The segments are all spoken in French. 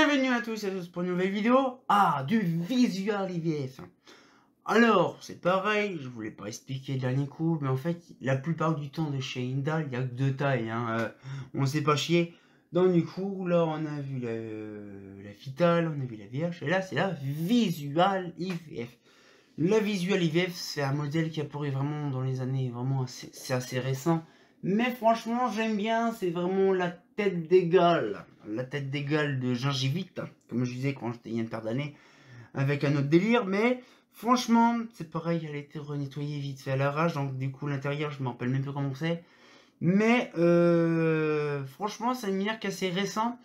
Bienvenue à tous et à tous pour une nouvelle vidéo. Du visual IVF. Alors, c'est pareil, je voulais pas expliquer le dernier coup, mais en fait, la plupart du temps de chez Indal, il y a que deux tailles, on s'est pas chier. Donc du coup, là, on a vu la Vital, on a vu la VH, et là, c'est la visual IVF. La visual IVF, c'est un modèle qui a apparu vraiment dans les années, c'est assez récent. Mais franchement, j'aime bien, c'est vraiment la tête d'égal. La tête d'égal de Gingivite, comme je disais quand j'étais il y a une paire d'années, avec un autre délire. Mais franchement, c'est pareil, elle a été renettoyée vite fait à l'arrache. Donc du coup, l'intérieur, je me rappelle même plus comment c'est. Mais franchement, c'est une lumière qui est assez récent.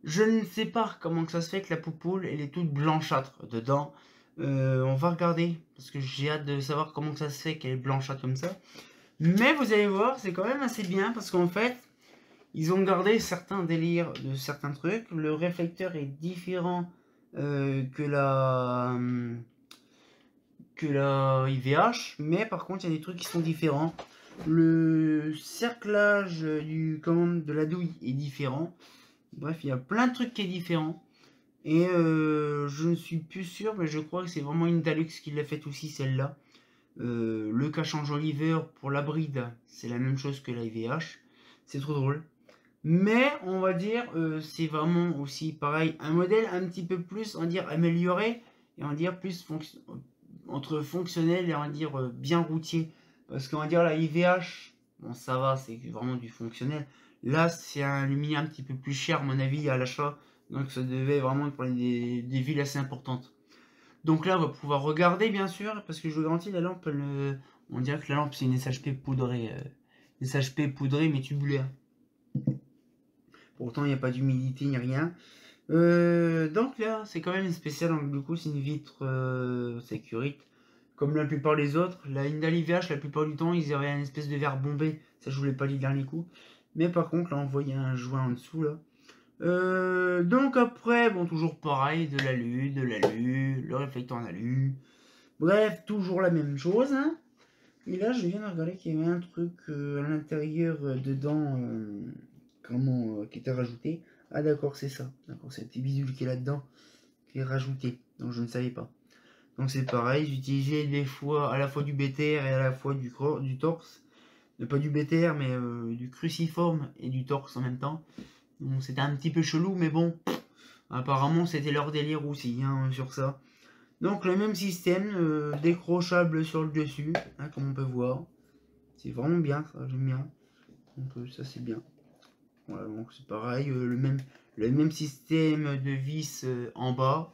Je ne sais pas comment que ça se fait que la poupoule, elle est toute blanchâtre dedans. On va regarder, parce que j'ai hâte de savoir comment que ça se fait qu'elle est blanchâtre comme ça. Mais vous allez voir, c'est quand même assez bien, parce qu'en fait, ils ont gardé certains délires de certains trucs. Le réflecteur est différent que la IVH, mais par contre, il y a des trucs qui sont différents. Le cerclage de la douille est différent. Bref, il y a plein de trucs qui est différent. Et je ne suis plus sûr, mais je crois que c'est vraiment une Dalux qui l'a fait aussi, celle-là. Le cache-change Oliver pour la bride, c'est la même chose que la IVH. C'est trop drôle. Mais on va dire, c'est vraiment aussi pareil, un modèle un petit peu plus, on va dire, amélioré, et on va dire plus entre fonctionnel et on va dire bien routier. Parce qu'on va dire la IVH, bon ça va, c'est vraiment du fonctionnel. Là, c'est un luminaire un petit peu plus cher, à mon avis, à l'achat. Donc ça devait vraiment pour des villes assez importantes. Donc là, on va pouvoir regarder, bien sûr, parce que je vous garantis, la lampe, on dirait que la lampe, c'est une SHP poudrée. Une SHP poudrée, mais tubulaire. Pourtant, il n'y a pas d'humidité ni rien. Donc là, c'est quand même une spéciale. Donc, du coup, c'est une vitre sécurite. Comme la plupart des autres. La Indal IVH, la plupart du temps, ils avaient une espèce de verre bombé. Ça, je vous l'ai pas dit le dernier coup. Mais par contre, là, on voit, il y a un joint en dessous, là. Donc après, bon, toujours pareil, de l'alu, le réflecteur en alu. Bref, toujours la même chose, hein. Et là, je viens de regarder qu'il y avait un truc à l'intérieur, dedans, qui était rajouté. Ah d'accord, c'est ça. D'accord, c'est le petit bidule qui est là-dedans, qui est rajouté. Donc je ne savais pas. Donc c'est pareil, j'utilisais des fois à la fois du BTR et à la fois du torse. Pas du BTR, mais du cruciforme et du torse en même temps. Donc c'était un petit peu chelou, mais bon, apparemment c'était leur délire aussi, hein, sur ça. Donc le même système, décrochable sur le dessus, hein, comme on peut voir. C'est vraiment bien, ça, j'aime bien. Donc ça c'est bien. Voilà, donc c'est pareil, le même système de vis en bas.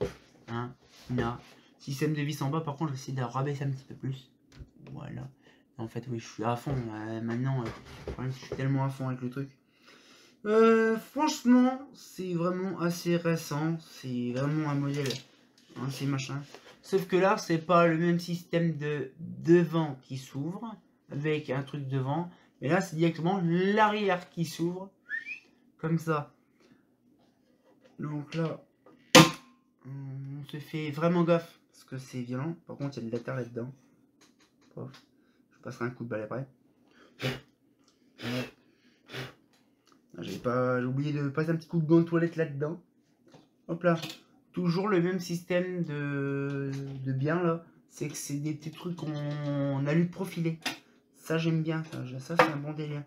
Hein, là. Système de vis en bas, par contre, j'essaie de rabaisser un petit peu plus. Voilà. En fait, oui, je suis à fond. Maintenant, je suis tellement à fond avec le truc. Franchement, c'est vraiment assez récent. C'est vraiment un modèle assez machin. Sauf que là, c'est pas le même système de devant qui s'ouvre avec un truc devant. Mais là, c'est directement l'arrière qui s'ouvre comme ça. Donc là, on se fait vraiment gaffe parce que c'est violent. Par contre, il y a de la terre là-dedans. Je passerai un coup de balai après. J'ai oublié de passer un petit coup de gant de toilette là-dedans. Hop là. Toujours le même système de bien là. C'est que c'est des petits trucs en alu profilé. Ça j'aime bien. Ça c'est un bon délire.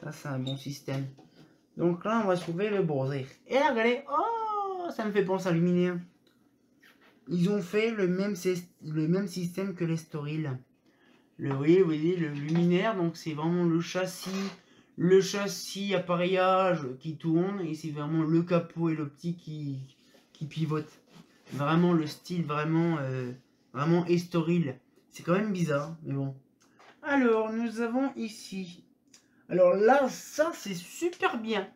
Ça c'est un bon système. Donc là on va trouver le brosé. Et là regardez. Oh, ça me fait penser à Luminaire. Ils ont fait le même système que les Storil. Vous voyez, le luminaire. Donc c'est vraiment le châssis appareillage qui tourne. Et c'est vraiment le capot et l'optique qui pivote. Vraiment le style vraiment Estoril. C'est quand même bizarre, mais bon. Alors, nous avons ici. Alors là, ça c'est super bien.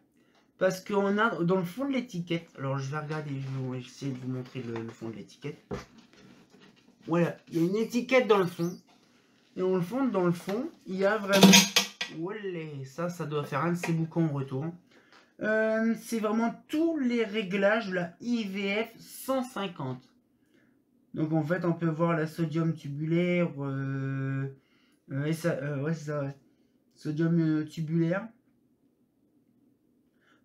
Parce qu'on a dans le fond de l'étiquette. Alors je vais regarder, je vais essayer de vous montrer le fond de l'étiquette. Voilà, il y a une étiquette dans le fond. Et dans le fond, il y a vraiment. Olé, ça doit faire un de ces boucons en retour. C'est vraiment tous les réglages de la IVF 150. Donc en fait, on peut voir la sodium tubulaire, ouais, c'est ça, ouais. Sodium tubulaire,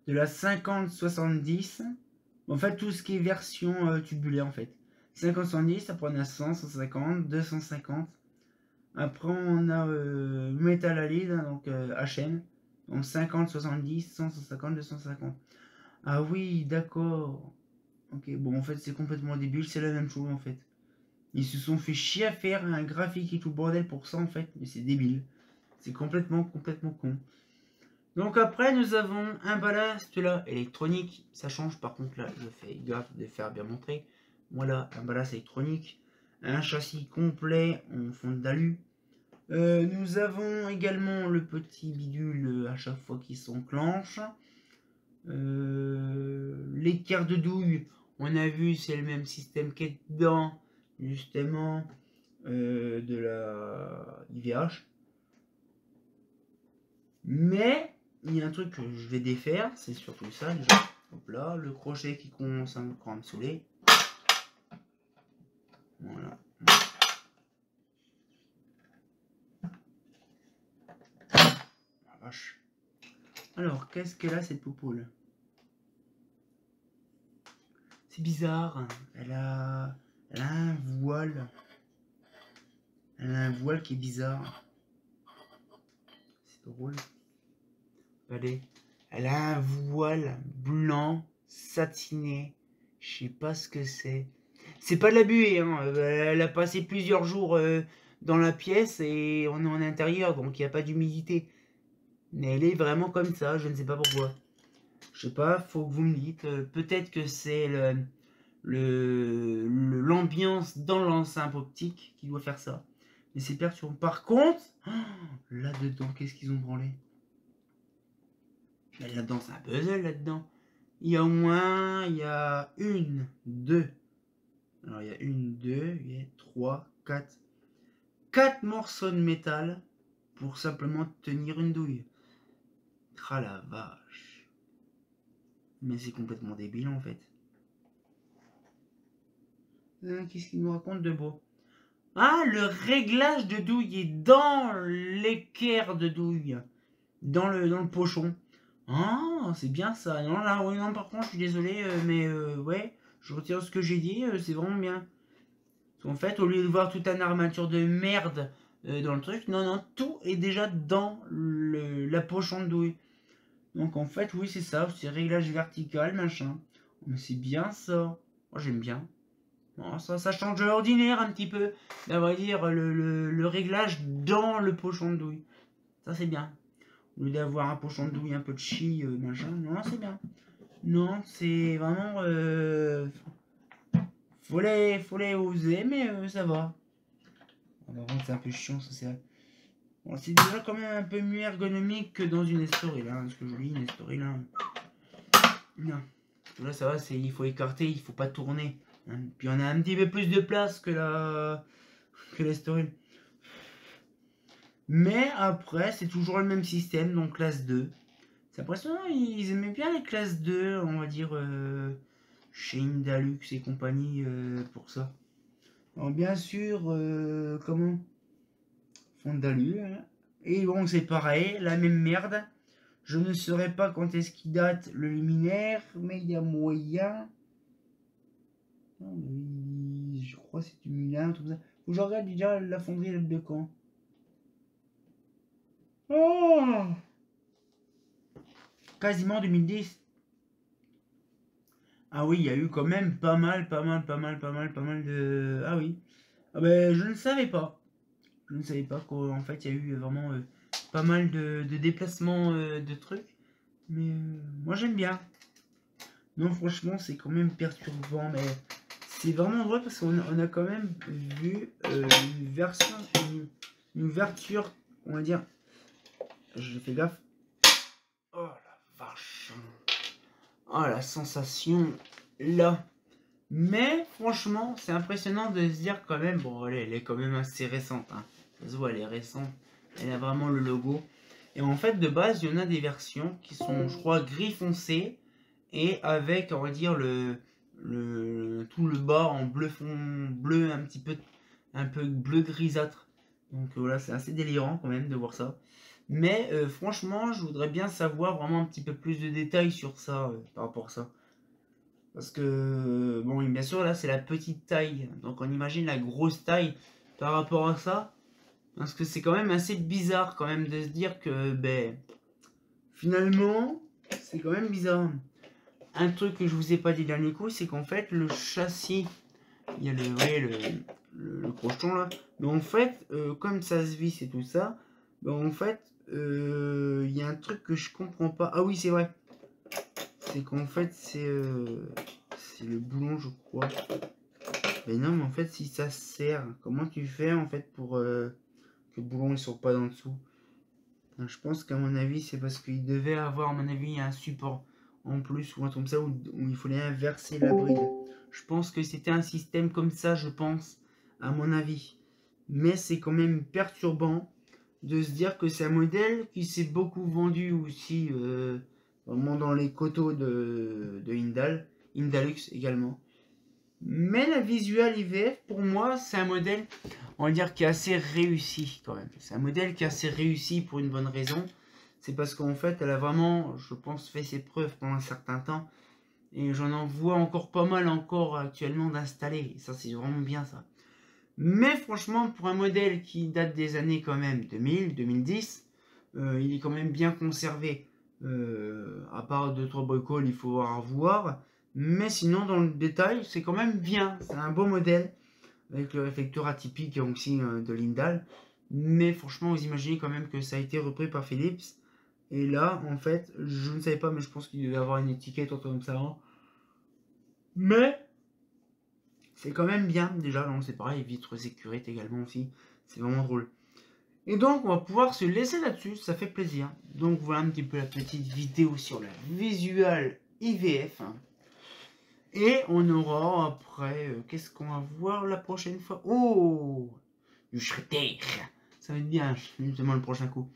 de la 50-70, En fait, tout ce qui est version tubulaire, en fait. 50-110, ça prenait à 100, 150, 250. Après, on a Metal Halide, hein, donc HM. Donc 50, 70, 100, 150, 250. Ah oui, d'accord. Ok, bon, en fait, c'est complètement débile, c'est la même chose, en fait. Ils se sont fait chier à faire un graphique et tout le bordel pour ça, en fait, mais c'est débile. C'est complètement con. Donc après, nous avons un ballast là électronique. Ça change, par contre, là, je fais gaffe de faire bien montrer. Voilà, un ballast électronique. Un châssis complet en fond d'alu. Nous avons également le petit bidule à chaque fois qu'il s'enclenche. L'équerre de douille, on a vu, c'est le même système qui est dedans, justement, de la IVH. Mais il y a un truc que je vais défaire, c'est surtout ça déjà. Hop là, le crochet qui commence encore à me saouler. Voilà. La vache. Alors, qu'est-ce qu'elle a cette poupoule? C'est bizarre. Elle a un voile. Elle a un voile qui est bizarre. C'est drôle. Regardez. Elle a un voile blanc, satiné. Je sais pas ce que c'est. C'est pas de la buée, hein. Elle a passé plusieurs jours dans la pièce et on est en intérieur, donc il n'y a pas d'humidité. Mais elle est vraiment comme ça, je ne sais pas pourquoi. Je sais pas, faut que vous me dites. Peut-être que c'est l'ambiance dans l'enceinte optique qui doit faire ça. Mais c'est perturbant. Par contre, là-dedans, qu'est-ce qu'ils ont branlé? Là-dedans, c'est un puzzle, là-dedans. Il y a au moins, il y a une, deux. Alors, il y a une, deux, il y a trois, quatre. 4 morceaux de métal pour simplement tenir une douille. Ah la vache. Mais c'est complètement débile, en fait. Qu'est-ce qu'il nous raconte de beau? Ah, le réglage de douille est dans l'équerre de douille. Dans le pochon. Ah, c'est bien ça. Non, là, oui, non, par contre, je suis désolé, mais ouais, je retire ce que j'ai dit, c'est vraiment bien. En fait, au lieu de voir toute une armature de merde dans le truc, non, tout est déjà dans la pochon de douille. Donc en fait, oui, c'est ça, c'est réglage vertical, machin. Mais c'est bien ça. Moi, j'aime bien. Bon, ça change de l'ordinaire un petit peu. Mais à vrai dire, le réglage dans le pochon de douille. Ça, c'est bien. Au lieu d'avoir un pochon de douille, un peu de chi, machin. Non, c'est bien. Non, c'est vraiment... faut les oser, mais ça va. Par contre, c'est un peu chiant, ça, c'est... Bon, c'est déjà quand même un peu mieux ergonomique que dans une Estoril, là. Parce que je lis une Estoril, là. Non. Là, ça va, il faut écarter, il faut pas tourner. Hein. Puis on a un petit peu plus de place que l'Estoril. Mais après, c'est toujours le même système, donc classe 2. C'est impressionnant, ils aimaient bien les classes 2, on va dire, chez Indalux et compagnie, pour ça. Alors bien sûr, comment Fondalu, hein. Et bon, c'est pareil, la même merde. Je ne saurais pas quand est-ce qu'il date le luminaire, mais il y a moyen. Non, je crois que c'est du Milan, tout ça. Faut que je regarde déjà la fonderie de quand. Oh, quasiment 2010. Ah oui, il y a eu quand même pas mal de... Ah oui. Ah ben, je ne savais pas. Je ne savais pas qu'en fait, il y a eu vraiment pas mal de déplacements de trucs. Mais moi, j'aime bien. Non, franchement, c'est quand même perturbant, mais c'est vraiment drôle parce qu'on a quand même vu une version, une ouverture, on va dire. Je fais gaffe. Oh la vache. Oh la sensation là. Mais franchement, c'est impressionnant de se dire quand même. Bon, elle est quand même assez récente. Hein. Ça se voit, elle est récente. Elle a vraiment le logo. Et en fait, de base, il y en a des versions qui sont, je crois, gris foncé. Et avec, on va dire, tout le bas en bleu fond, bleu un peu bleu grisâtre. Donc voilà, c'est assez délirant quand même de voir ça. Mais franchement, je voudrais bien savoir vraiment un petit peu plus de détails sur ça, par rapport à ça. Parce que, bon, bien sûr, là, c'est la petite taille. Donc, on imagine la grosse taille par rapport à ça. Parce que c'est quand même assez bizarre, quand même, de se dire que, ben, finalement, c'est quand même bizarre. Un truc que je vous ai pas dit dernier coup, c'est qu'en fait, le châssis, il y a le, vous voyez, le crocheton, là. Mais en fait, comme ça se visse et tout ça, ben, en fait, il y a un truc que je comprends pas. Ah oui, c'est vrai. C'est qu'en fait, c'est le boulon, je crois. Mais non, mais en fait, si ça serre, comment tu fais en fait pour que le boulon ne sorte pas d'en dessous? Je pense qu'à mon avis, c'est parce qu'il devait avoir, à mon avis, un support en plus ou un truc comme ça où il fallait inverser la bride. Je pense que c'était un système comme ça, je pense, à mon avis. Mais c'est quand même perturbant de se dire que c'est un modèle qui s'est beaucoup vendu aussi vraiment dans les coteaux de Indalux également. Mais la visual IVF, pour moi, c'est un modèle, on va dire, qui est assez réussi quand même. C'est un modèle qui est assez réussi pour une bonne raison. C'est parce qu'en fait, elle a vraiment, je pense, fait ses preuves pendant un certain temps. Et j'en en vois encore pas mal encore actuellement d'installer. Et ça, c'est vraiment bien ça. Mais franchement, pour un modèle qui date des années quand même 2000, 2010, il est quand même bien conservé. À part 2-3 bricoles, il faut voir. Mais sinon, dans le détail, c'est quand même bien. C'est un beau modèle. Avec le réflecteur atypique aussi de Lindal. Mais franchement, vous imaginez quand même que ça a été repris par Philips. Et là, en fait, je ne savais pas, mais je pense qu'il devait avoir une étiquette ou comme ça. Hein. Mais c'est quand même bien. Déjà, non, c'est pareil, vitre sécurité également aussi. C'est vraiment drôle. Et donc, on va pouvoir se laisser là-dessus, ça fait plaisir. Donc, voilà un petit peu la petite vidéo sur la visual IVF. Hein. Et on aura après, qu'est-ce qu'on va voir la prochaine fois? Oh, du Shredder. Ça va être bien, justement, le prochain coup.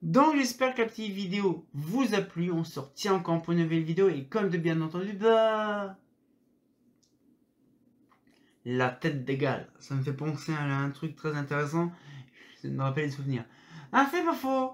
Donc, j'espère que la petite vidéo vous a plu. On se retient encore pour une nouvelle vidéo. Et comme de bien entendu, bah... la tête d'égale. Ça me fait penser à un truc très intéressant. Ça me rappelle des souvenirs. Ah, c'est pas faux.